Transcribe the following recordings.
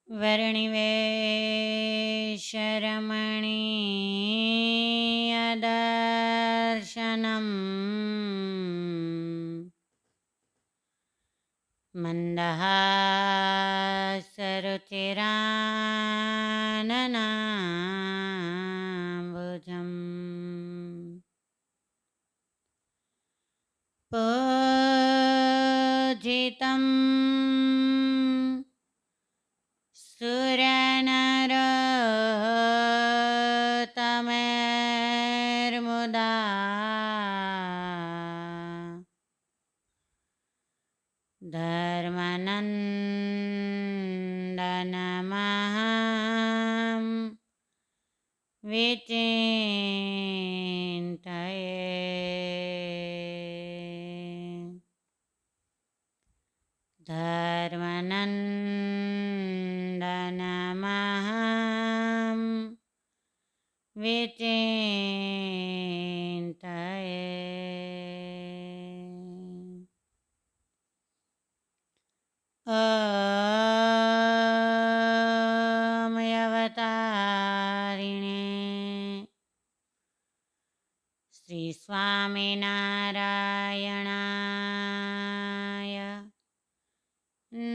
वर्णिवेशरमणीयदर्शनम् मन्दहासरुचिराननाम्बुजम् पूजितम् सुरनरोत्तमैर्मुदा धर्मनन्दनमहं विचिन्तये धर्मनन्दनमहं विचिन्तये अवतारिणे श्री स्वामिनारायणाय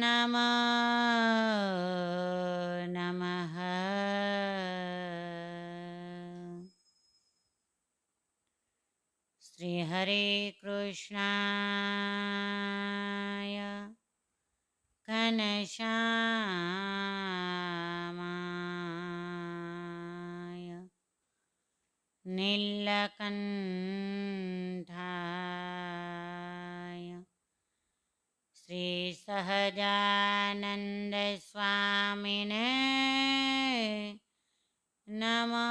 नमो नमः। श्री हरे कृष्णाय घनश्यामाय नीलकण्ठाय श्रीसहजानन्द स्वामिने नमो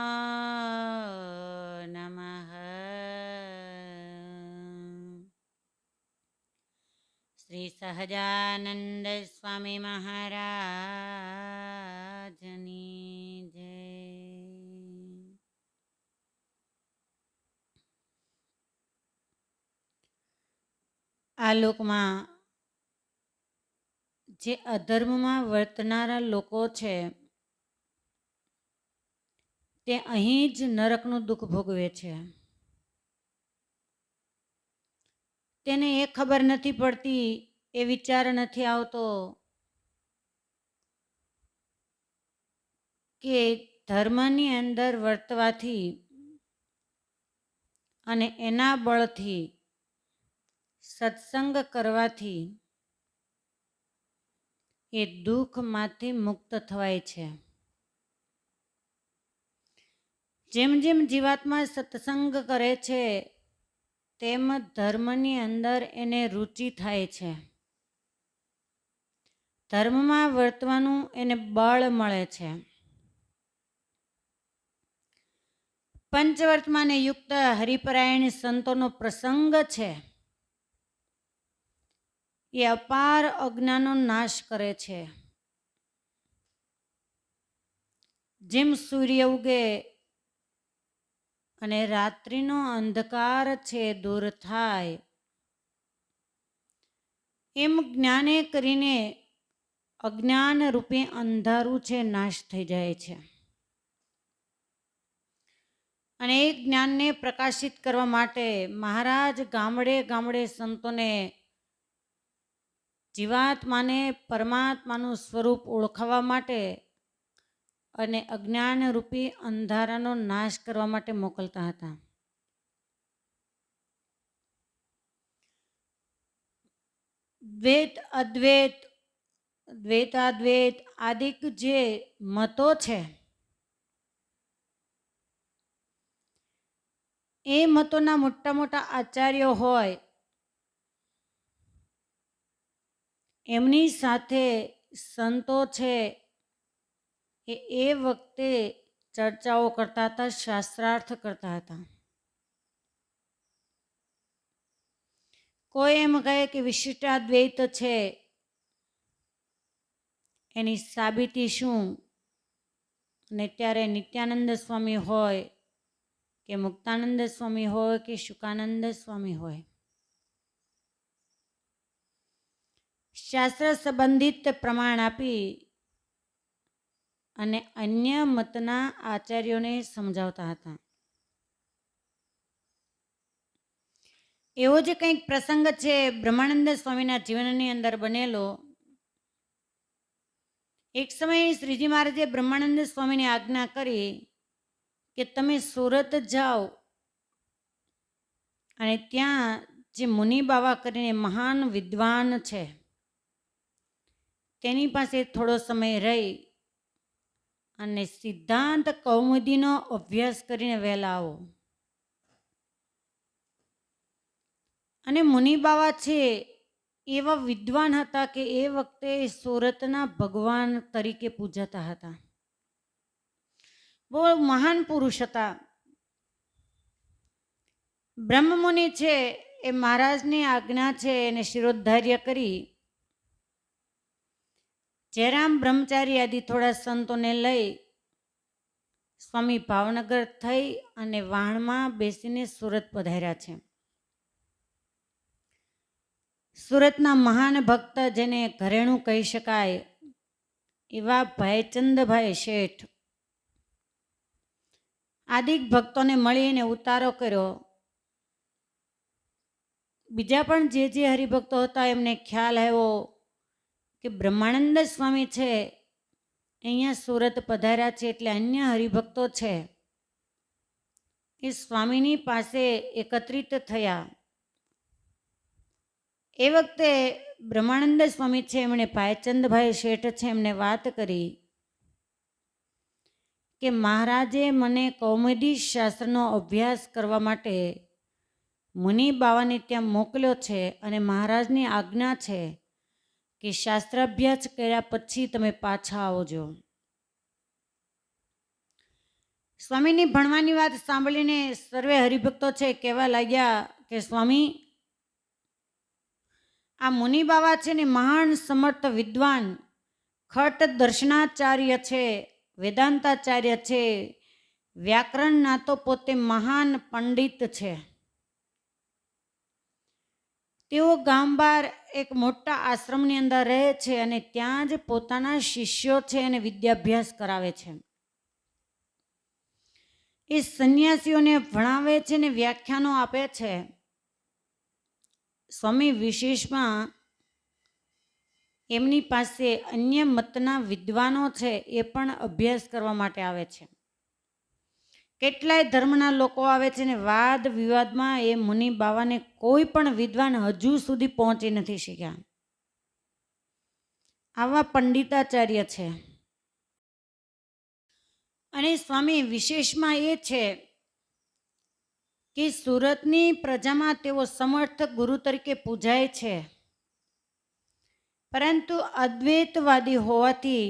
नमः। श्री सहजानंद स्वामी महाराजनी जय। આ લોકમાં જે અધર્મમાં વર્તનારા લોકો છે તે અહીં જ નરકનું દુઃખ ભોગવે છે. તેને એ ખબર નથી પડતી, એ વિચાર નથી આવતો કે ધર્મની અંદર વર્તવાથી અને એના બળથી સત્સંગ કરવાથી એ દુઃખમાંથી મુક્ત થવાય છે. જેમ જેમ જીવાત્મા સત્સંગ કરે છે તેમ ધર્મની અંદર એને રુચિ થાય છે. ધર્મમાં વર્તવાનું એને બળ મળે છે. પંચવર્તમાને યુક્ત હરિપરાયણ સંતોનો પ્રસંગ છે એ અપાર અજ્ઞાનનો નાશ કરે છે. જેમ સૂર્ય ઉગે અને રાત્રિનો અંધકાર છે દૂર થાય, એમ જ્ઞાને કરીને અજ્ઞાન રૂપે અંધારું છે નાશ થઈ જાય છે. અને એ જ્ઞાનને પ્રકાશિત કરવા માટે મહારાજ ગામડે ગામડે સંતોને જીવાત્માને પરમાત્માનું સ્વરૂપ ઓળખાવા માટે અને અજ્ઞાન રૂપી અંધારાનો નાશ કરવા માટે મોકલતા હતા. દ્વૈત અદ્વૈત, દ્વૈતાદ્વૈત આદિક જે મતો છે એ મતોના મોટા મોટા આચાર્યો હોય એમની સાથે સંતો છે એ વખતે ચર્ચાઓ કરતા હતા, શાસ્ત્રાર્થ કરતા હતા. કોઈ એમ કહે કે વિશિષ્ટાદ્વૈત છે, એની સાબિતી શું? અને ત્યારે નિત્યાનંદ સ્વામી હોય કે મુક્તાનંદ સ્વામી હોય કે શુકાનંદ સ્વામી હોય, શાસ્ત્ર સંબંધિત પ્રમાણ આપી અને અન્ય મતના આચાર્યોને સમજાવતા હતા. એવો જ કંઈક પ્રસંગ છે બ્રહ્માનંદ સ્વામીના જીવનની અંદર બનેલો. એક સમયે શ્રીજી મહારાજે બ્રહ્માનંદ સ્વામીને આજ્ઞા કરી કે તમે સુરત જાઓ અને ત્યાં જે મુનિ બાવા કરીને મહાન વિદ્વાન છે તેની પાસે થોડો સમય રહી અને સિદ્ધાંત કૌમુદીનો અભ્યાસ કરીને વહેલા આવો. અને મુનિ બાવા છે એવા વિદ્વાન હતા કે એ વખતે સુરતના ભગવાન તરીકે પૂજાતા હતા. બહુ મહાન પુરુષ હતા. બ્રહ્મમુનિ છે એ મહારાજની આજ્ઞા છે એને શિરોધાર્ય કરી જયરામ બ્રહ્મચારી આદિ થોડા સંતોને લઈ સ્વામી ભાવનગર થઈ અને વાહણમાં બેસીને સુરત પધાર્યા છે. સુરતના મહાન ભક્ત જેને ઘરેણું કહી શકાય એવા ભાઈચંદભાઈ શેઠ આદિક ભક્તોને મળીને ઉતારો કર્યો. બીજા પણ જે હરિભક્તો હતા એમને ખ્યાલ આવ્યો કે બ્રહ્માનંદ સ્વામી છે અહીંયા સુરત પધાર્યા છે એટલે અન્ય હરિભક્તો છે એ સ્વામીની પાસે એકત્રિત થયા. એ વખતે બ્રહ્માનંદ સ્વામી છે એમણે ભાઈચંદભાઈ શેઠ છે એમને વાત કરી કે મહારાજે મને કૌમુદી શાસ્ત્રનો અભ્યાસ કરવા માટે મુનિ બાવાને ત્યાં મોકલ્યો છે અને મહારાજની આજ્ઞા છે કે શાસ્ત્રાભ્યાસ કર્યા પછી તમે પાછા આવજો. સ્વામીની ભણવાની વાત સાંભળીને સર્વે હરિભક્તો છે કહેવા લાગ્યા કે સ્વામી આ મુનિ બાવા છે ને મહાન સમર્થ વિદ્વાન ખટ દર્શનાચાર્ય છે, વેદાંતાચાર્ય છે, વ્યાકરણના તો પોતે મહાન પંડિત છે. તેઓ ગામ બહાર એક મોટા આશ્રમની અંદર રહે છે અને ત્યાં જ પોતાના શિષ્યો છે અને વિદ્યાભ્યાસ કરાવે છે. એ સંન્યાસીઓને ભણાવે છે ને વ્યાખ્યાનો આપે છે. સ્વામી વિશેષમાં એમની પાસે અન્ય મતના વિદ્વાનો છે એ પણ અભ્યાસ કરવા માટે આવે છે. કેટલાય ધર્મના લોકો આવે છે ને વાદ વિવાદમાં એ મુનિ બાવાને કોઈ પણ વિદ્વાન હજુ સુધી પહોંચી નથી શક્યા. આવા પંડિતાચાર્ય છે. અને સ્વામી વિશેષમાં એ છે કે સુરતની પ્રજામાં તેઓ સમર્થ ગુરુ તરીકે પૂજાય છે, પરંતુ અદ્વૈતવાદી હોવાથી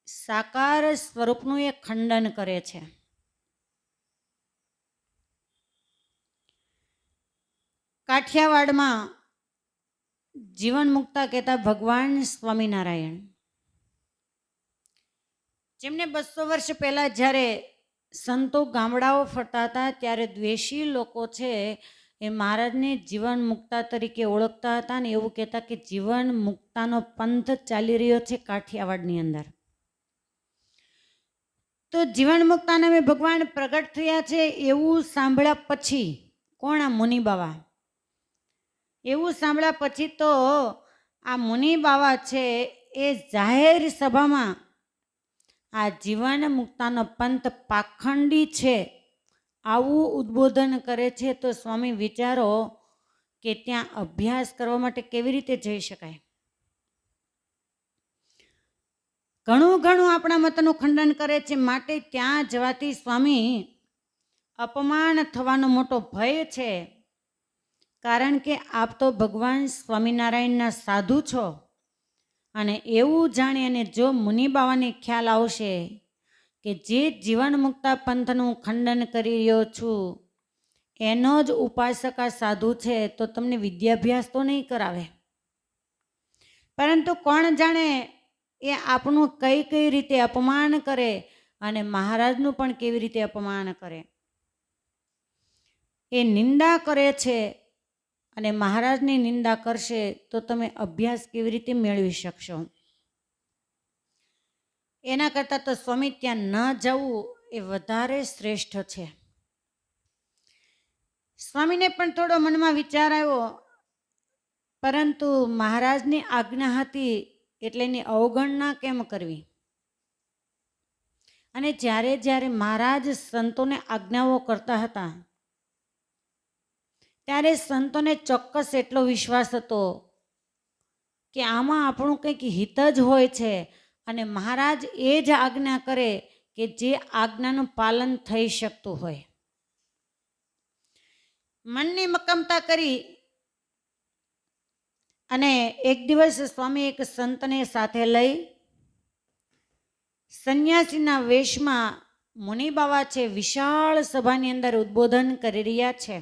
સાકાર સ્વરૂપનું એ ખંડન કરે છે. કાઠિયાવાડમાં જીવન મુક્તા કહેતા ભગવાન સ્વામિનારાયણ જેમને 200 વર્ષ પહેલા જ્યારે સંતો ગામડાઓ ફરતા હતા ત્યારે દ્વેષી લોકો છે એ મહારાજને જીવન મુક્તા તરીકે ઓળખતા હતા ને એવું કહેતા કે જીવન મુક્તાનો પંથ ચાલી રહ્યો છે કાઠિયાવાડની અંદર. તો જીવન મુક્તાને ભગવાન પ્રગટ થયા છે એવું સાંભળ્યા પછી કોણ આ મુનિ બાવા, એવું સાંભળ્યા પછી તો આ મુનિ બાવા છે એ જાહેર સભામાં આ જીવન મુક્તાનો પંથ પાખંડી છે આવું ઉદ્બોધન કરે છે. તો સ્વામી વિચારો કે ત્યાં અભ્યાસ કરવા માટે કેવી રીતે જઈ શકાય. ઘણું આપણા મતનું ખંડન કરે છે, માટે ત્યાં જવાથી સ્વામી અપમાન થવાનો મોટો ભય છે. કારણ કે આપ તો ભગવાન સ્વામિનારાયણના સાધુ છો અને એવું જાણી અને જો મુનિ બાવાને ખ્યાલ આવશે કે જે જીવન મુક્તા પંથનું ખંડન કરી રહ્યો છું એનો જ ઉપાસક આ સાધુ છે તો તમને વિદ્યાભ્યાસ તો નહીં કરાવે, પરંતુ કોણ જાણે એ આપનું કઈ રીતે અપમાન કરે અને મહારાજનું પણ કેવી રીતે અપમાન કરે. એ નિંદા કરે છે અને મહારાજની નિંદા કરશે તો તમે અભ્યાસ કેવી રીતે મેળવી શકશો. એના કરતાં તો સ્વામી ત્યાં ન જવું એ વધારે શ્રેષ્ઠ છે. સ્વામીને પણ થોડો મનમાં વિચાર આવ્યો, પરંતુ મહારાજની આજ્ઞા હતી એટલે એની અવગણના કેમ કરવી. અને જ્યારે જ્યારે મહારાજ સંતોને આજ્ઞાઓ કરતા હતા ત્યારે સંતોને ચોક્કસ એટલો વિશ્વાસ હતો કે આમાં આપણું કંઈક હિત જ હોય છે અને મહારાજ એ જ આજ્ઞા કરે કે જે આજ્ઞાનું પાલન થઈ શકતું હોય. મનની મક્કમતા કરી અને એક દિવસ સ્વામી એક સંતને સાથે લઈ સંન્યાસીના વેશમાં મુનિ બાવા છે વિશાળ સભાની અંદર ઉદ્બોધન કરી રહ્યા છે.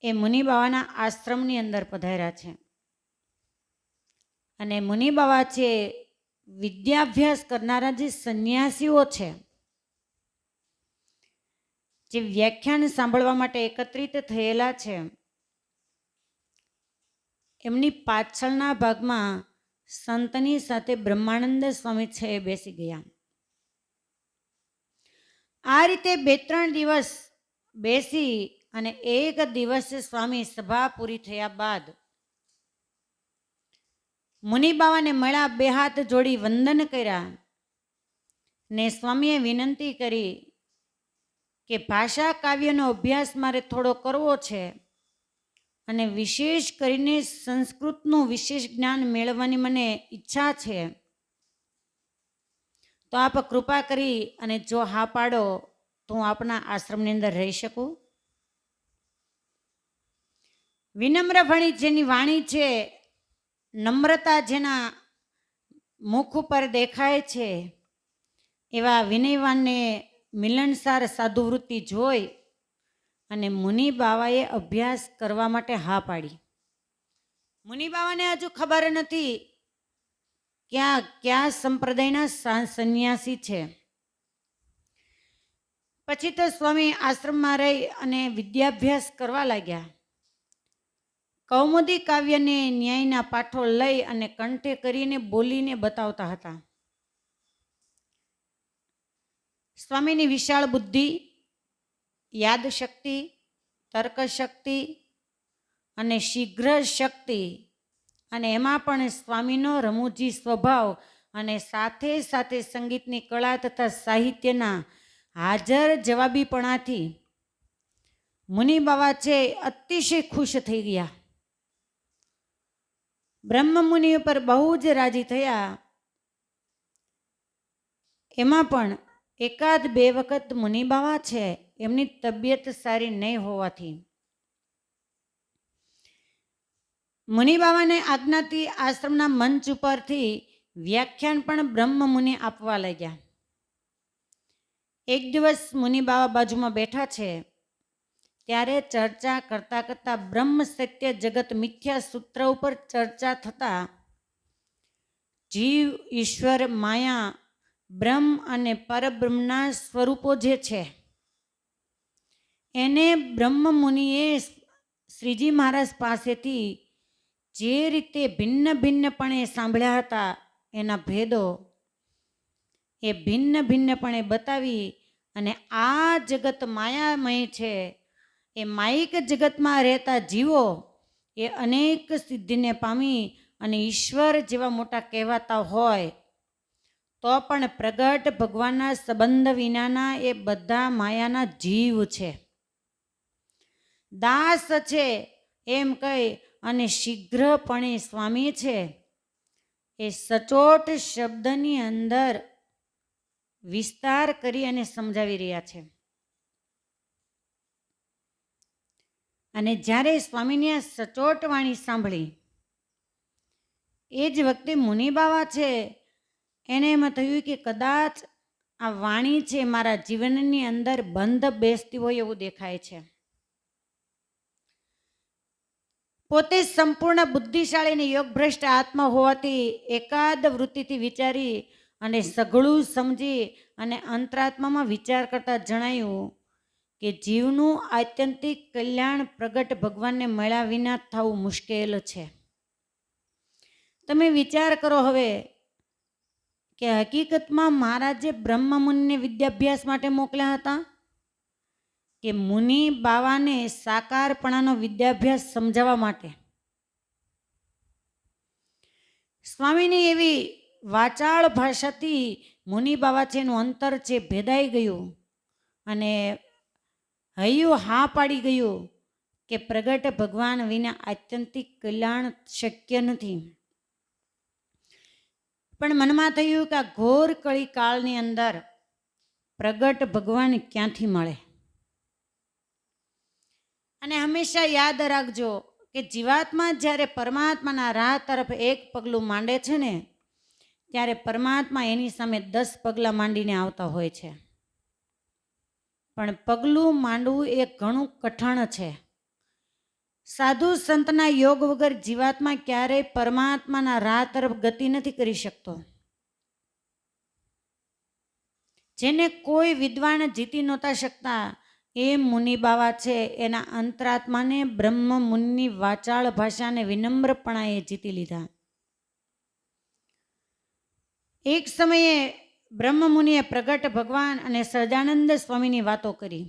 એ મુનિ બાવાના આશ્રમની અંદર પધાર્યા છે અને મુનિ બાવા છે વિદ્યાભ્યાસ કરનારા જે સંન્યાસીઓ છે જે વ્યાખ્યાન સાંભળવા માટે એકત્રિત થયેલા છે એમની પાછળના ભાગમાં સંતની સાથે બ્રહ્માનંદ સ્વામી છે એ બેસી ગયા. આ રીતે 2-3 દિવસ બેસી અને એક દિવસે સ્વામી સભા પૂરી થયા બાદ મુનિ બાવાને મળ્યા, 2 હાથ જોડી વંદન કર્યા ને સ્વામીએ વિનંતી કરી કે ભાષા કાવ્યનો અભ્યાસ મારે થોડો કરવો છે અને વિશેષ કરીને સંસ્કૃતનું વિશેષ જ્ઞાન મેળવવાની મને ઈચ્છા છે, તો આપ કૃપા કરી અને જો હા પાડો તો હું આપના આશ્રમની અંદર રહી શકું. વિનમ્ર જેની વાણી છે, નમ્રતા જેના મુખ ઉપર દેખાય છે, એવા વિનયવાનને મિલનસાર સાધુવૃત્તિ જોઈ અને મુનિ બાવાએ અભ્યાસ કરવા માટે હા પાડી. મુનિ બાવાને હજુ ખબર નથી કે આ કયા સંપ્રદાયના સંન્યાસી છે. પછી તો સ્વામી આશ્રમમાં રહી અને વિદ્યાભ્યાસ કરવા લાગ્યા. કૌમુદી કાવ્યને ન્યાયના પાઠો લઈ અને કંઠે કરીને બોલીને બતાવતા હતા. સ્વામીની વિશાળ બુદ્ધિ, યાદ શક્તિ, તર્ક શક્તિ અને શીઘ્ર શક્તિ અને એમાં પણ સ્વામીનો રમૂજી સ્વભાવ અને સાથે સાથે સંગીતની કળા તથા સાહિત્યના હાજર જવાબીપણાથી મુનિ બાવા છે અતિશય ખુશ થઈ ગયા. બ્રહ્મ મુનિ ઉપર બહુ જ રાજી થયા. એમાં પણ 1-2 વખત મુનિ બાવા છે એમની તબિયત સારી નહીં હોવાથી મુનિ બાવાને આજ્ઞાથી આશ્રમના મંચ ઉપરથી વ્યાખ્યાન પણ બ્રહ્મ મુનિ આપવા લાગ્યા. એક દિવસ મુનિ બાવા બાજુમાં બેઠા છે ત્યારે ચર્ચા કરતા કરતા બ્રહ્મ સત્ય જગત મિથ્યા સૂત્ર ઉપર ચર્ચા થતા જીવ, ઈશ્વર, માયા, બ્રહ્મ અને પરબ્રહ્મના સ્વરૂપો જે છે એને બ્રહ્મ મુનિએ શ્રીજી મહારાજ પાસેથી જે રીતે ભિન્ન ભિન્નપણે સાંભળ્યા હતા એના ભેદો એ ભિન્ન ભિન્નપણે બતાવી અને આ જગત માયામય છે, એ માયિક જગતમાં રહેતા જીવો એ અનેક સિદ્ધિને પામી અને ઈશ્વર જેવા મોટા કહેવાતા હોય તો પણ પ્રગટ ભગવાનના સંબંધ વિનાના એ બધા માયાના જીવ છે, દાસ છે એમ કહી અને શીઘ્રપણે સ્વામી છે એ સચોટ શબ્દની અંદર વિસ્તાર કરી અને સમજાવી રહ્યા છે. અને જ્યારે સ્વામીની આ સચોટ વાણી સાંભળી એ જ વખતે મુનિ બાવા છે એને એમ થયું કે કદાચ આ વાણી છે મારા જીવનની અંદર બંધ બેસતી હોય એવું દેખાય છે. પોતે સંપૂર્ણ બુદ્ધિશાળી અને યોગભ્રષ્ટ આત્મા હોવાથી એકાદ વૃત્તિથી વિચારી અને સઘળું સમજી અને અંતરાત્મામાં વિચાર કરતા જણાયું કે જીવનું આત્યંતિક કલ્યાણ પ્રગટ ભગવાનને મળ્યા વિના થવું મુશ્કેલ છે. તમે વિચાર કરો, હવે કે હકીકતમાં મહારાજે બ્રહ્મ મુનિને વિદ્યાભ્યાસ માટે મોકલ્યા હતા કે મુનિ બાવાને સાકારપણાનો વિદ્યાભ્યાસ સમજાવવા માટે? સ્વામીની એવી વાચાળ ભાષાથી મુનિ બાવા છે એનું અંતર છે ભેદાઈ ગયું અને હૈયું હા પાડી ગયું કે પ્રગટ ભગવાન વિના આત્યંતિક કલ્યાણ શક્ય નથી. પણ મનમાં થયું કે આ ઘોર કળી કાળની અંદર પ્રગટ ભગવાન ક્યાંથી મળે? અને હંમેશા યાદ રાખજો કે જીવાત્મા જ્યારે પરમાત્માના રાહ તરફ એક પગલું માંડે છે ને, ત્યારે પરમાત્મા એની સામે 10 પગલાં માંડીને આવતા હોય છે. પણ પગલું માંડવું એ ઘણું કઠણ છે. સાધુ સંતના યોગ વગર જીવાત્મા ક્યારેય પરમાત્માના રાહ તરફ ગતિ નથી કરી શકતો. જેને કોઈ વિદ્વાન જીતી નહોતા શકતા એ મુનિ બાવા છે એના અંતરાત્માને બ્રહ્મ મુનિની વાચાળ ભાષાને વિનમ્રપણાએ જીતી લીધા. એક સમયે બ્રહ્મ મુનિએ પ્રગટ ભગવાન અને સહજાનંદ સ્વામીની વાતો કરી.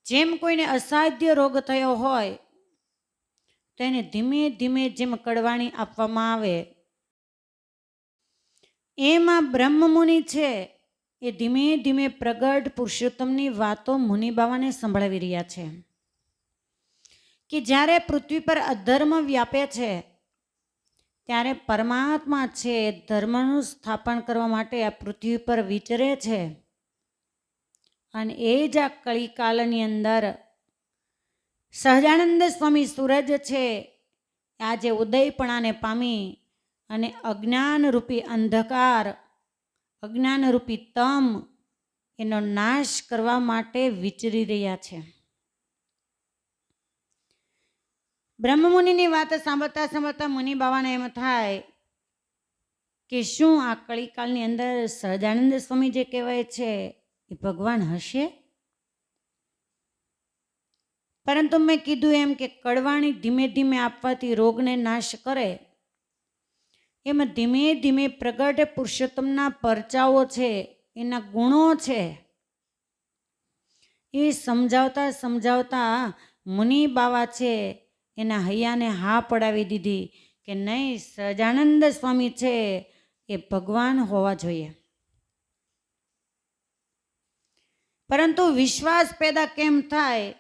જેમ કોઈને અસાધ્ય રોગ થયો હોય તો એને ધીમે ધીમે જેમ કડવાણી આપવામાં આવે, એમાં બ્રહ્મ મુનિ છે એ ધીમે ધીમે પ્રગટ પુરુષોત્તમની વાતો મુનિ બાવાને સંભળાવી રહ્યા છે કે જ્યારે પૃથ્વી પર અધર્મ વ્યાપે છે ત્યારે પરમાત્મા છે ધર્મનું સ્થાપન કરવા માટે આ પૃથ્વી પર વિચરે છે. અને એ જ આ કળીકાલની અંદર સહજાનંદ સ્વામી સૂરજ છે આજે ઉદયપણાને પામી અને અજ્ઞાનરૂપી અંધકાર, અજ્ઞાનરૂપી તમ એનો નાશ કરવા માટે વિચરી રહ્યા છે. બ્રહ્મમુનિની વાત સાંભળતા સાંભળતા મુનિ બાવાને એમ થાય કે શું આ કળીકાલની અંદર સહજાનંદ સ્વામી જે કહેવાય છે એ ભગવાન હશે? પરંતુ મેં કીધું એમ કે કડવાણી ધીમે ધીમે આપવાથી રોગને નાશ કરે, એમ ધીમે ધીમે પ્રગટ પુરુષોત્તમના પરચાઓ છે, એના ગુણો છે, એ સમજાવતા સમજાવતા મુનિ બાવા છે એના હૈયાને હા પડાવી દીધી કે નહીં, સહજાનંદ સ્વામી છે એ ભગવાન હોવા જોઈએ. પરંતુ વિશ્વાસ પેદા કેમ થાય?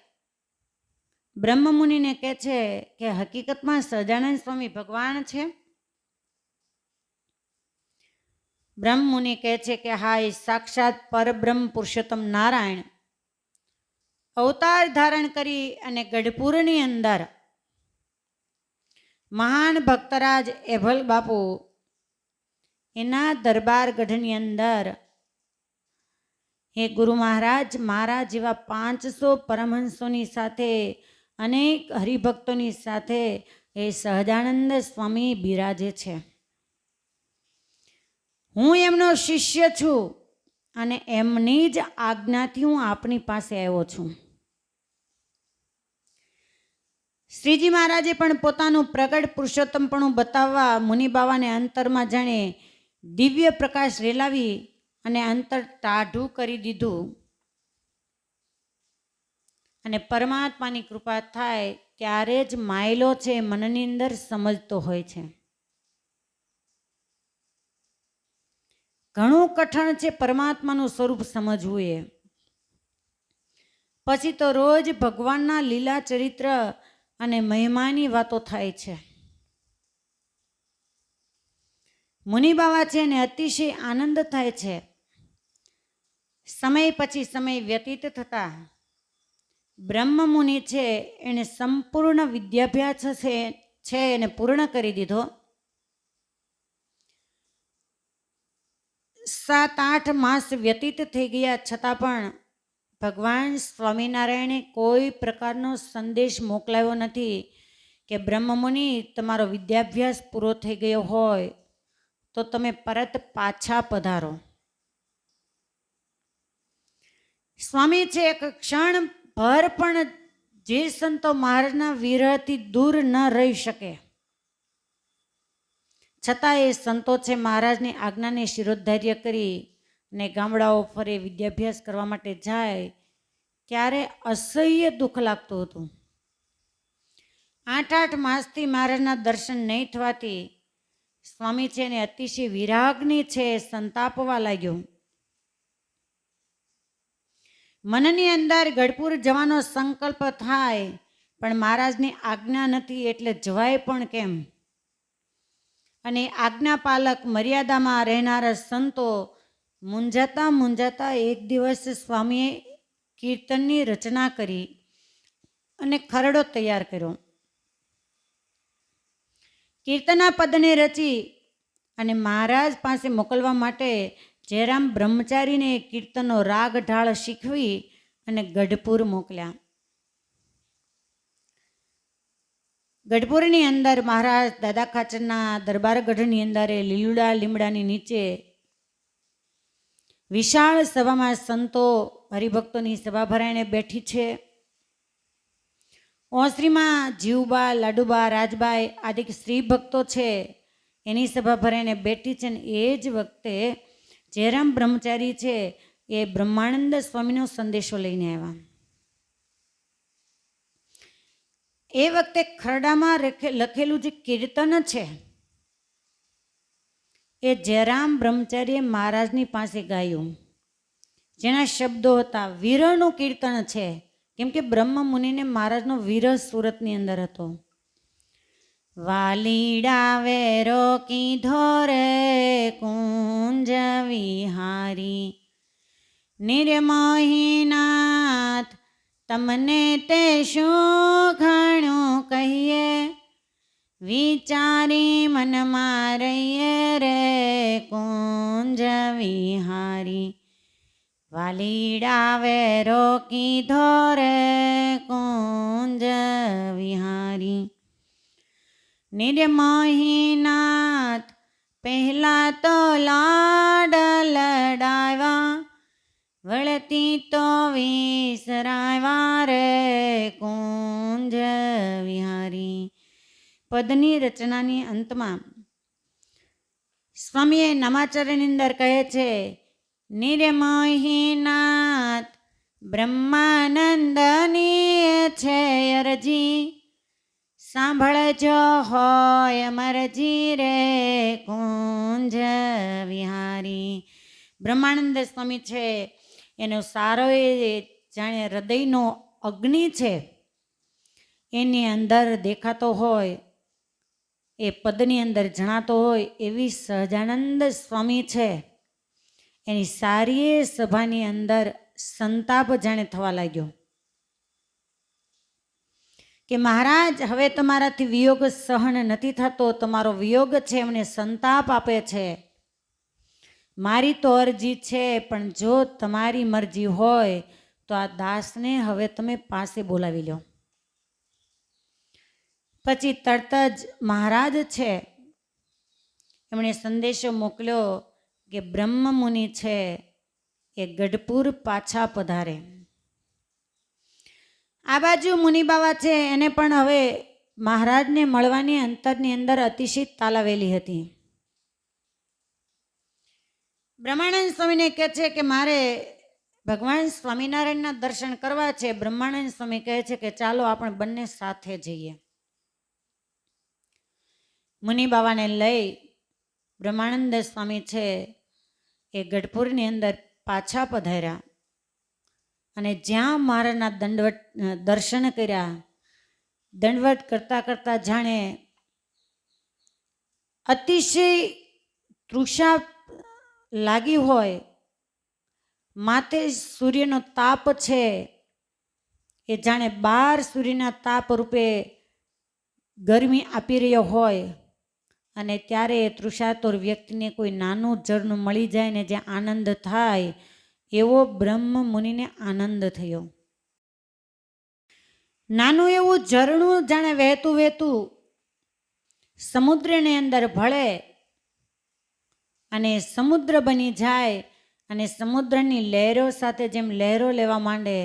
બ્રહ્મ મુનિને કહે છે કે હકીકતમાં સહજાનંદ સ્વામી ભગવાન છે? બ્રહ્મ મુનિ કહે છે કે હા, એ સાક્ષાત પરબ્રહ્મ પુરુષોત્તમ નારાયણ અવતાર ધારણ કરી અને ગઢપુરની અંદર મહાન ભક્તરાજ એભલ બાપુ એના દરબાર ગઢની અંદર હે ગુરુ મહારાજ, મારા જેવા 500 પરમહંસોની સાથે, અનેક હરિભક્તોની સાથે એ સહજાનંદ સ્વામી બિરાજે છે. હું એમનો શિષ્ય છું અને એમની જ આજ્ઞાથી હું આપની પાસે આવ્યો છું. શ્રીજી મહારાજે પણ પોતાનું પ્રગટ પુરુષોત્તમપણું બતાવવા મુનિ બાવાને અંતરમાં જાણે દિવ્ય પ્રકાશ રેલાવી અને અંતર ટાઢું કરી દીધું. અને પરમાત્માની કૃપા થાય ત્યારે જ માયલો છે મનની અંદર સમજતો હોય છે. ઘણું કઠણ છે પરમાત્માનું સ્વરૂપ સમજવું એ. પછી તો રોજ ભગવાનના લીલા ચરિત્ર અને મહિમાની વાતો થાય છે. મુનિ બાવા છે ને અતિશય આનંદ થાય છે. સમય પછી સમય વ્યતીત થતા બ્રહ્મ મુનિ છે એને સંપૂર્ણ વિદ્યાભ્યાસ છે એને પૂર્ણ કરી દીધો. 7-8 માસ વ્યતીત થઈ ગયા છતાં પણ ભગવાન સ્વામિનારાયણે કોઈ પ્રકારનો સંદેશ મોકલાવ્યો નથી કે બ્રહ્મ મુનિ, તમારો વિદ્યાભ્યાસ પૂરો થઈ ગયો હોય તો તમે પરત પાછા પધારો. સ્વામી છે એક ક્ષણ ભર પણ જે સંતો મહારાજના વિરહથી દૂર ન રહી શકે છતાં એ સંતો છે મહારાજની આજ્ઞાને શિરોધાર્ય કરી ને ગામડાઓ ફરે વિદ્યાભ્યાસ કરવા માટે જાય ત્યારે અસહ્ય દુઃખ લાગતું હતું. 8 માસથી મહારાજના દર્શન નહીં થવાથી સ્વામી છે ને અતિશય વિરાગની છે સંતાપવા લાગ્યો. મનની અંદર ગઢપુર જવાનો સંકલ્પ થાય પણ મહારાજની આજ્ઞા નથી એટલે જવાય પણ કેમ. અને આજ્ઞાપાલક મર્યાદામાં રહેનારા સંતો મૂંઝાતા એક દિવસ સ્વામીએ કીર્તનની રચના કરી અને ખરડો તૈયાર કર્યો. કીર્તના પદને રચી અને મહારાજ પાસે મોકલવા માટે જયરામ બ્રહ્મચારીને કીર્તનનો રાગ ઢાળ શીખવી અને ગઢપુર મોકલ્યા. ગઢપુરની અંદર મહારાજ દાદા ખાચરના દરબારગઢની અંદર લીલુડા લીમડાની નીચે વિશાળ સભામાં સંતો હરિભક્તોની સભા ભરાઈને બેઠી છે. ઓસરીમાં જીવબા, લાડુબા, રાજબાઈ આદિ સ્ત્રી ભક્તો છે એની સભા ભરાઈને બેઠી છે. ને એ જ વખતે જયરામ બ્રહ્મચારી છે એ બ્રહ્માનંદ સ્વામીનો સંદેશો લઈને આવ્યા. એ વખતે ખરડામાં લખેલું જે કીર્તન છે એ જયરામ બ્રહ્મચારીએ મહારાજની પાસે ગાયું. જેના શબ્દો હતા, વિરહનું કીર્તન છે કેમ કે બ્રહ્મ મુનિને મહારાજનો વિરહ સુરતની અંદર હતો. વાલીડા વેરો કીધો રે કુંજ વિહારી, નિર્મોહીનાથ તમને તે શું ઘણું કહીએ, વિચારી મનમાં રહીએ રે કુંજ વિહારી. વાલીડા વેરો કીધો રે કુંજ વિહારી, નિર્મોહીનાથ પહેલા તો લાડ લડાવ્યા, વળતી તો વિસરાવ્યા રે કુંજ વિહારી. પદની રચનાની અંતમાં સ્વામીએ નામાચર્યની અંદર કહે છે, નિર્મોહીનાથ બ્રહ્માનંદની છે અરજી, સાંભળજો હોય અમરજી રે કુંજ વિહારી. બ્રહ્માનંદ સ્વામી છે એનો સારો એ જાણે હૃદયનો અગ્નિ છે એની અંદર દેખાતો હોય, એ પદની અંદર જણાતો હોય એવી સહજાનંદ સ્વામી છે એની સારી સભાની અંદર સંતાપ જાણે થવા લાગ્યો કે મહારાજ હવે તમારાથી વિયોગ સહન નથી થતો, તમારો વિયોગ છે એમને સંતાપ આપે છે. મારી તો અરજી છે પણ જો તમારી મરજી હોય તો આ દાસને હવે તમે પાસે બોલાવી લો. પછી તરત જ મહારાજ છે એમણે સંદેશો મોકલ્યો કે બ્રહ્મ મુનિ છે એ ગઢપુર પાછા પધારે. આ બાજુ મુનિબાવા છે એને પણ હવે મહારાજને મળવાની અંતરની અંદર અતિશય તાલાવેલી હતી. બ્રહ્માનંદ સ્વામીને કહે છે કે મારે ભગવાન સ્વામિનારાયણના દર્શન કરવા છે. બ્રહ્માનંદ સ્વામી કહે છે કે ચાલો આપણે બંને સાથે જઈએ. મુનિબાવાને લઈ બ્રહ્માનંદ સ્વામી છે એ ગઢપુરની અંદર પાછા પધાર્યા અને જ્યાં મહારાજના દર્શન કર્યા, દંડવત કરતા કરતા જાણે અતિશય તૃષા લાગી હોય, માથે સૂર્યનો તાપ છે એ જાણે 12 સૂર્યના તાપ રૂપે ગરમી આપી રહ્યો હોય અને ત્યારે તૃષાતુર વ્યક્તિને કોઈ નાનું ઝરણું મળી જાય ને જે આનંદ થાય એવો બ્રહ્મ મુનિને આનંદ થયો. નાનું એવું ઝરણું જાણે વહેતું વહેતું સમુદ્રની અંદર ભળે અને સમુદ્ર બની જાય અને સમુદ્રની લહેરો સાથે જેમ લહેરો લેવા માંડે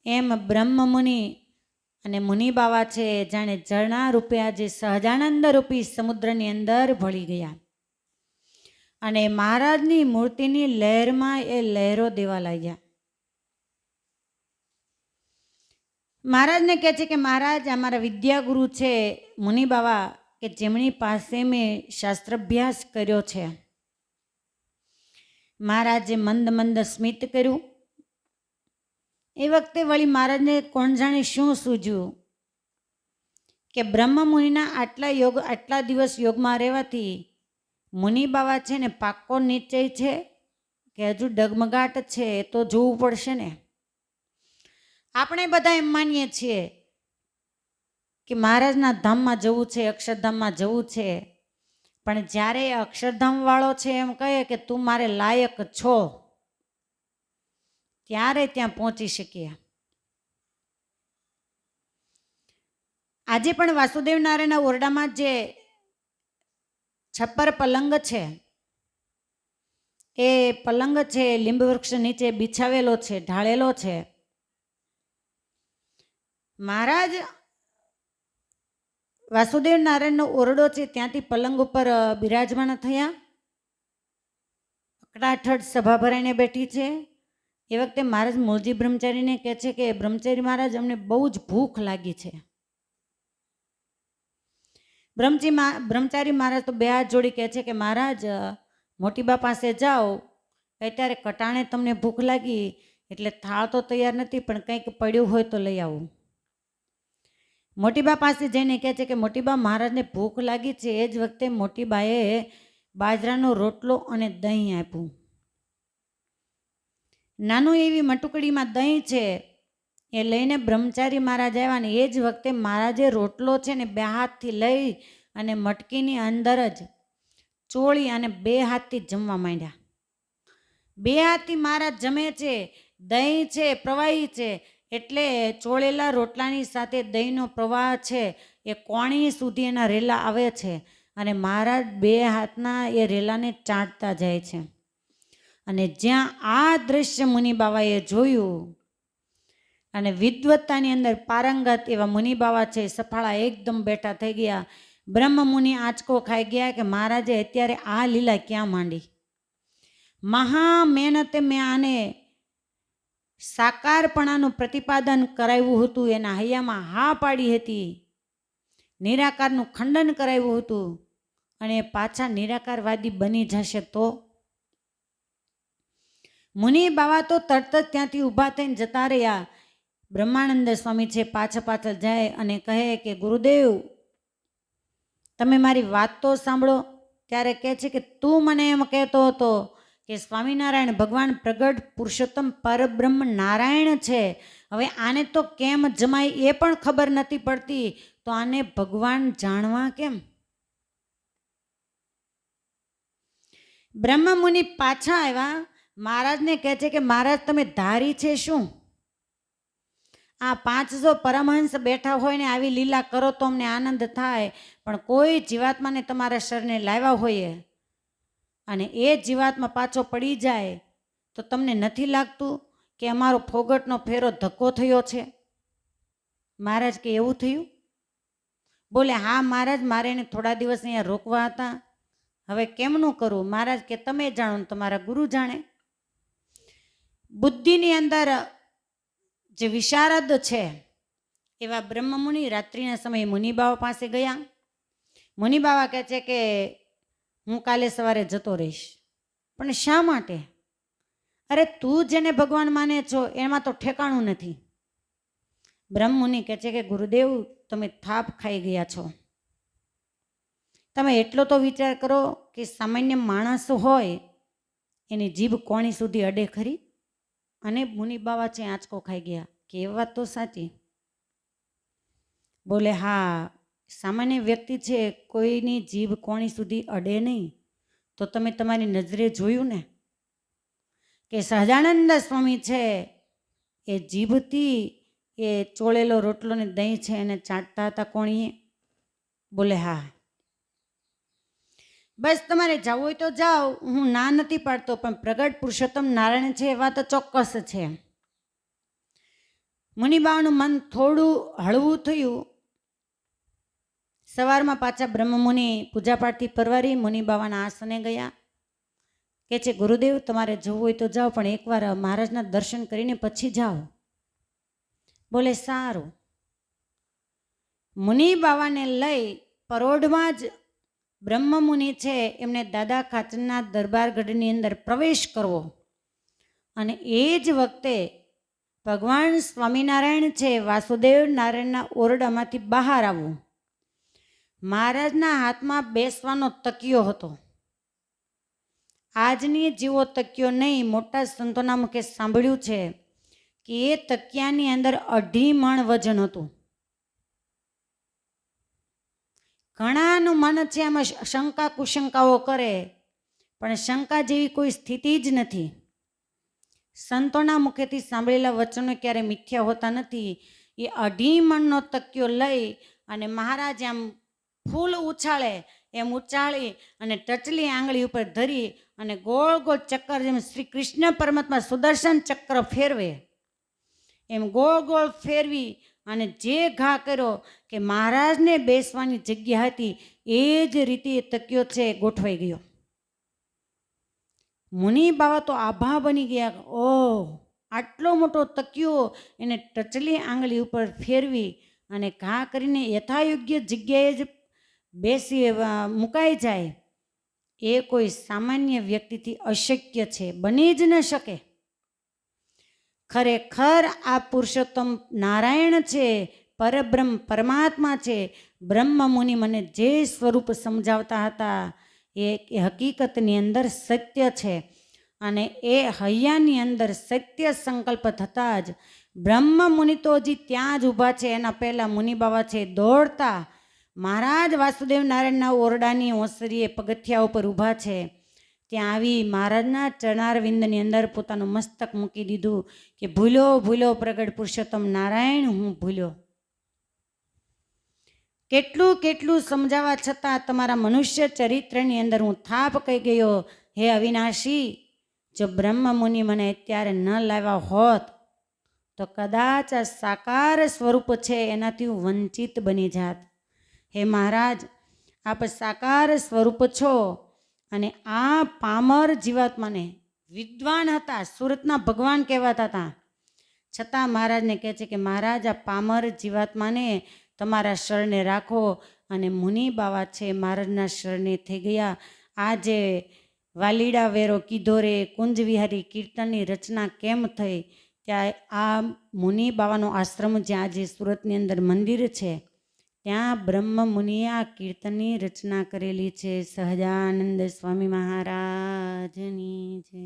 એમ બ્રહ્મ મુનિ અને મુનિ બાવા છે જાણે ઝરણા રૂપે આજે સહજાનંદ રૂપી સમુદ્રની અંદર ભળી ગયા અને મહારાજની મૂર્તિની લહેરમાં એ લહેરો દેવા લાગ્યા. મહારાજને કહે છે કે મહારાજ અમારા વિદ્યાગુરુ છે મુનિ બાવા કે જેમની પાસે મેં શાસ્ત્રાભ્યાસ કર્યો છે. મહારાજે મંદ મંદ સ્મિત કર્યું. એ વખતે વળી મહારાજને કોણ જાણે શું સૂઝ્યું કે બ્રહ્મ મુનિના આટલા દિવસ યોગમાં રહેવાથી મુનિ બાવા છે ને પાક્કો નિશ્ચય છે કે હજુ ડગમગાટ છે એ તો જોવું પડશે ને. આપણે બધા એમ માનીએ છીએ કે મહારાજના ધામમાં જવું છે, અક્ષરધામમાં જવું છે, પણ જ્યારે અક્ષરધામ વાળો છે એમ કહે કે તું મારે લાયક છો ત્યારે ત્યાં પહોંચી શકીએ. આજે પણ વાસુદેવ નારાયણના ઓરડામાં જે છપ્પર પલંગ છે એ પલંગ છે લીંબ વૃક્ષ નીચે બિછાવેલો છે, ઢાળેલો છે. મહારાજ વાસુદેવ નારાયણનો ઓરડો છે ત્યાંથી પલંગ ઉપર બિરાજમાન થયા. અકડાઠડ સભા ભરાઈને બેઠી છે. એ વખતે મહારાજ મૂળજી બ્રહ્મચારીને કહે છે કે બ્રહ્મચારી મહારાજ અમને બહુ જ ભૂખ લાગી છે. બ્રહ્મચારી મહારાજ તો બે હાથ જોડી કહે છે કે મહારાજ મોટીબા પાસે જાઓ, અત્યારે કટાણે તમને ભૂખ લાગી એટલે થાળ તો તૈયાર નથી પણ કંઈક પડ્યું હોય તો લઈ આવું. મોટીબા પાસે જઈને કહે છે કે મોટીબા મહારાજને ભૂખ લાગી છે. એ જ વખતે મોટીબાએ બાજરાનો રોટલો અને દહીં આપ્યું. નાનું એવી મટુકડીમાં દહીં છે એ લઈને બ્રહ્મચારી મહારાજ આવ્યા ને એ જ વખતે મહારાજે રોટલો છે ને બે હાથથી લઈ અને મટકીની અંદર જ ચોળી અને બે હાથથી જમવા માંડ્યા. બે હાથથી મહારાજ જમે છે. દહીં છે પ્રવાહી છે એટલે ચોળેલા રોટલાની સાથે દહીંનો પ્રવાહ છે એ કોણી સુધી એના રેલા આવે છે અને મહારાજ બે હાથના એ રેલાને ચાટતા જાય છે. અને જ્યાં આ દ્રશ્ય મુનિ બાવાએ જોયું અને વિદ્વત્તાની અંદર પારંગત એવા મુનિ બાવા છે સફાળા એકદમ બેઠા થઈ ગયા. બ્રહ્મ મુનિ આંચકો ખાઈ ગયા કે મહારાજે અત્યારે આ લીલા ક્યાં માંડી. મહા મહેનતે મેં આને સાકારપણાનું પ્રતિપાદન કરાવ્યું હતું, એના હૈયામાં હા પાડી હતી, નિરાકારનું ખંડન કરાવ્યું હતું અને પાછા નિરાકારવાદી બની જશે તો. મુનિ બાવા તો તરત જ ત્યાંથી ઊભા થઈને જતા રહ્યા. બ્રહ્માનંદ સ્વામી છે પાછળ જાય અને કહે કે ગુરુદેવ તમે મારી વાત તો સાંભળો. ત્યારે કહે છે કે તું મને એમ કહેતો હતો કે સ્વામિનારાયણ ભગવાન પ્રગટ પુરુષોત્તમ પરબ્રહ્મ નારાયણ છે, હવે આને તો કેમ જમાય એ પણ ખબર નથી પડતી, તો આને ભગવાન જાણવા કેમ? બ્રહ્મ મુનિ પાછા આવ્યા. મહારાજને કહે છે કે મહારાજ તમે ધારી છે શું? આ 500 પરમહંસ બેઠા હોય ને આવી લીલા કરો તો અમને આનંદ થાય, પણ કોઈ જીવાત્માને તમારા શરણે લાવ્યા હોઈએ અને એ જીવાત્મા પાછો પડી જાય તો તમને નથી લાગતું કે અમારો ફોગટનો ફેરો ધક્કો થયો છે? મહારાજ કે એવું થયું? બોલે હા મહારાજ મારે એને થોડા દિવસ અહીંયા રોકવા હતા, હવે કેમનું કરું? મહારાજ કે તમે જાણો ને તમારા ગુરુ જાણે. બુદ્ધિની અંદર જે વિશારદ છે એવા બ્રહ્મમુનિ રાત્રિના સમયે મુનિબાવા પાસે ગયા. મુનિબાવા કહે છે કે હું કાલે સવારે જતો રહીશ. પણ શા માટે? અરે તું જેને ભગવાન માને છો એમાં તો ઠેકાણું નથી. બ્રહ્મમુનિ કહે છે કે ગુરુદેવ તમે થાપ ખાઈ ગયા છો. તમે એટલો તો વિચાર કરો કે સામાન્ય માણસ હોય એની જીભ કોણી સુધી અડે ખરી? અને મુનિબાવા છે આંચકો ખાઈ ગયા કે એ વાત તો સાચી. બોલે હા સામાન્ય વ્યક્તિ છે કોઈની જીભ કોણી સુધી અડે નહીં. તો તમે તમારી નજરે જોયું ને કે સહજાનંદ સ્વામી છે એ જીભથી એ ચોળેલો રોટલો ને દહીં છે એને ચાટતા હતા કોણીએ? બોલે હા. બસ તમારે જવું હોય તો જાઓ, હું ના નથી પાડતો, પણ પ્રગટ પુરુષોત્તમ નારાયણ છે એ વાત ચોક્કસ છે. મુનિબાવાનું મન થોડું હળવું થયું. સવારમાં પાછા બ્રહ્મમુનિ પૂજાપાઠથી પરવારી મુનિબાવાના આસને ગયા. કે છે ગુરુદેવ તમારે જવું હોય તો જાઓ, પણ એકવાર મહારાજના દર્શન કરીને પછી જાઓ. બોલે સારું. મુનિબાવાને લઈ પરોઢમાં જ બ્રહ્મમુનિ છે એમને દાદા ખાચરના દરબારગઢની અંદર પ્રવેશ કરવો, અને એ જ વખતે ભગવાન સ્વામિનારાયણ છે વાસુદેવ નારાયણના ઓરડામાંથી બહાર આવવું. મહારાજના હાથમાં બેસવાનો તકિયો હતો. આજની જેવો તકિયો નહીં. મોટા સંતોના મુખે સાંભળ્યું છે કે એ તકિયાની અંદર 2.5 મણ વજન હતું. ઘણાનું મન છે આમાં શંકા કુશંકાઓ કરે, પણ શંકા જેવી કોઈ સ્થિતિ જ નથી. સંતોના મુખેથી સાંભળેલા વચનો ક્યારે મિથ્યા હોતા નથી. એ 2.5 મણનો તકિયો લઈ અને મહારાજ આમ ફૂલ ઉછાળે એમ ઉછાળી અને ટચલી આંગળી ઉપર ધરી અને ગોળ ગોળ ચક્કર, જેમ શ્રી કૃષ્ણ પરમાત્મા સુદર્શન ચક્ર ફેરવે એમ ગોળ ગોળ ફેરવી અને જે ઘા કર્યો કે મહારાજને બેસવાની જગ્યા હતી એ જ રીતે તકિયો છે ગોઠવાઈ ગયો. મુનિ બાવા તો આભા બની ગયા. ઓહ, આટલો મોટો તકિયો એને ટચલી આંગળી ઉપર ફેરવી અને ઘા કરીને યથાયોગ્ય જગ્યાએ જ બેસી મુકાઈ જાય, એ કોઈ સામાન્ય વ્યક્તિથી અશક્ય છે, બની જ ન શકે. ખરેખર આ પુરુષોત્તમ નારાયણ છે, પરબ્રહ્મ પરમાત્મા છે. બ્રહ્મ મુનિ મને જે સ્વરૂપ સમજાવતા હતા એ હકીકતની અંદર સત્ય છે, અને એ હૈયાની અંદર સત્ય સંકલ્પ થતાં જ બ્રહ્મ મુનિ તો હજી ત્યાં જ ઊભા છે. એના પહેલાં મુનિ બાવા છે દોડતા મહારાજ વાસુદેવ નારાયણના ઓરડાની ઓસરીએ પગથિયા ઉપર ઊભા છે. ત્યાં આવી મહારાજના ચરણારવિંદની અંદર પોતાનું મસ્તક મૂકી દીધું કે ભૂલો ભૂલો પ્રગટ પુરુષોત્તમ નારાયણ, હું ભૂલ્યો. કેટલું કેટલું સમજાવવા છતાં તમારા મનુષ્ય ચરિત્રની અંદર હું થાપ કહી ગયો. હે અવિનાશી, જો બ્રહ્મ મુનિ મને અત્યારે ન લાવ્યા હોત તો કદાચ આ સાકાર સ્વરૂપ છે એનાથી હું વંચિત બની જાત. હે મહારાજ, આપ સાકાર સ્વરૂપ છો, અને આ પામર જીવાત્માને વિદ્વાન હતા, સુરતના ભગવાન કહેવાતા હતા, છતાં મહારાજને કહે છે કે મહારાજ આ પામર જીવાત્માને તમારા શરણે રાખો. અને મુનિ બાવા છે મહારાજના શરણે થઈ ગયા. આ જે વાલીડા વેરો કીધો રે કુંજ વિહારી કીર્તનની રચના કેમ થઈ, ત્યાં આ મુનિ બાવાનો આશ્રમ જ્યાં આજે સુરતની અંદર મંદિર છે ત્યાં બ્રહ્મ મુનિએ આ કીર્તનની રચના કરેલી છે. સહજાનંદ સ્વામી મહારાજની જય.